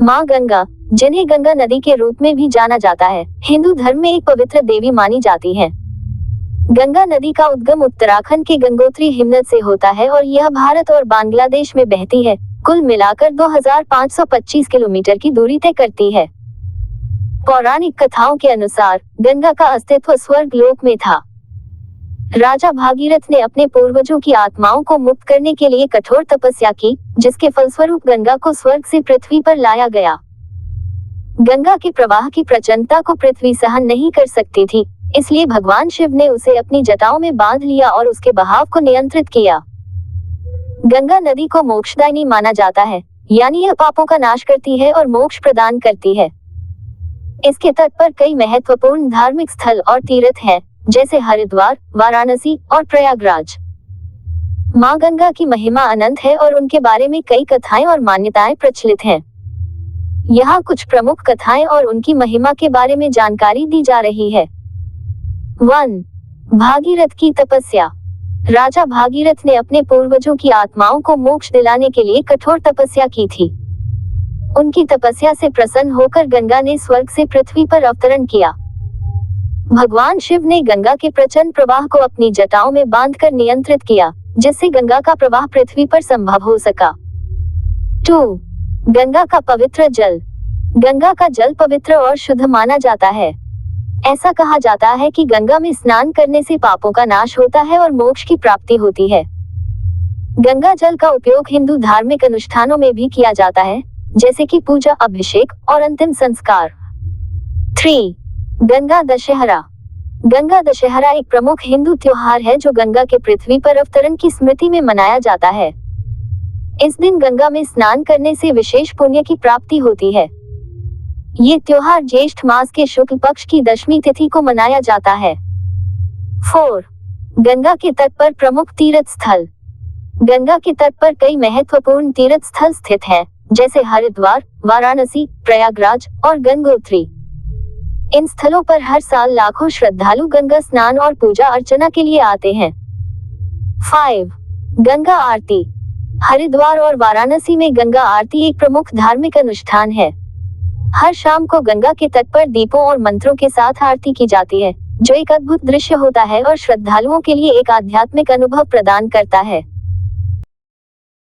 माँ गंगा, जिन्हें गंगा नदी के रूप में भी जाना जाता है, हिंदू धर्म में एक पवित्र देवी मानी जाती हैं। गंगा नदी का उद्गम उत्तराखंड के गंगोत्री हिमनद से होता है और यह भारत और बांग्लादेश में बहती है। कुल मिलाकर 2525 किलोमीटर की दूरी तय करती है। पौराणिक कथाओं के अनुसार गंगा का अस्तित्व स्वर्ग लोक में था। राजा भागीरथ ने अपने पूर्वजों की आत्माओं को मुक्त करने के लिए कठोर तपस्या की, जिसके फलस्वरूप गंगा को स्वर्ग से पृथ्वी पर लाया गया। गंगा के प्रवाह की प्रचंडता को पृथ्वी सहन नहीं कर सकती थी, इसलिए भगवान शिव ने उसे अपनी जटाओं में बांध लिया और उसके बहाव को नियंत्रित किया। गंगा नदी को मोक्षदायिनी माना जाता है, यानी यह पापों का नाश करती है और मोक्ष प्रदान करती है। इसके तट पर कई महत्वपूर्ण धार्मिक स्थल और तीर्थ हैं, जैसे हरिद्वार, वाराणसी और प्रयागराज। माँ गंगा की महिमा अनंत है और उनके बारे में कई कथाएं और मान्यताएं प्रचलित हैं। यहाँ कुछ प्रमुख कथाएं और उनकी महिमा के बारे में जानकारी दी जा रही है। 1. भागीरथ की तपस्या। राजा भागीरथ ने अपने पूर्वजों की आत्माओं को मोक्ष दिलाने के लिए कठोर तपस्या की थी। उनकी तपस्या से प्रसन्न होकर गंगा ने स्वर्ग से पृथ्वी पर अवतरण किया। भगवान शिव ने गंगा के प्रचंड प्रवाह को अपनी जटाओं में बांधकर नियंत्रित किया, जिससे गंगा का प्रवाह पृथ्वी पर संभव हो सका। 2. गंगा का पवित्र जल। गंगा का जल पवित्र और शुद्ध माना जाता है। ऐसा कहा जाता है कि गंगा में स्नान करने से पापों का नाश होता है और मोक्ष की प्राप्ति होती है। गंगा जल का उपयोग हिंदू धार्मिक अनुष्ठानों में भी किया जाता है, जैसे कि पूजा, अभिषेक और अंतिम संस्कार। 3. गंगा दशहरा। गंगा दशहरा एक प्रमुख हिंदू त्योहार है जो गंगा के पृथ्वी पर अवतरण की स्मृति में मनाया जाता है। इस दिन गंगा में स्नान करने से विशेष पुण्य की प्राप्ति होती है। ये त्योहार ज्येष्ठ मास के शुक्ल पक्ष की दशमी तिथि को मनाया जाता है। 4. गंगा के तट पर प्रमुख तीर्थ स्थल। गंगा के तट पर कई महत्वपूर्ण तीर्थ स्थल स्थित हैं, जैसे हरिद्वार, वाराणसी, प्रयागराज और गंगोत्री। इन स्थलों पर हर साल लाखों श्रद्धालु गंगा स्नान और पूजा अर्चना के लिए आते हैं। 5. गंगा आरती। हरिद्वार और वाराणसी में गंगा आरती एक प्रमुख धार्मिक अनुष्ठान है। हर शाम को गंगा के तट पर दीपों और मंत्रों के साथ आरती की जाती है, जो एक अद्भुत दृश्य होता है और श्रद्धालुओं के लिए एक आध्यात्मिक अनुभव प्रदान करता है।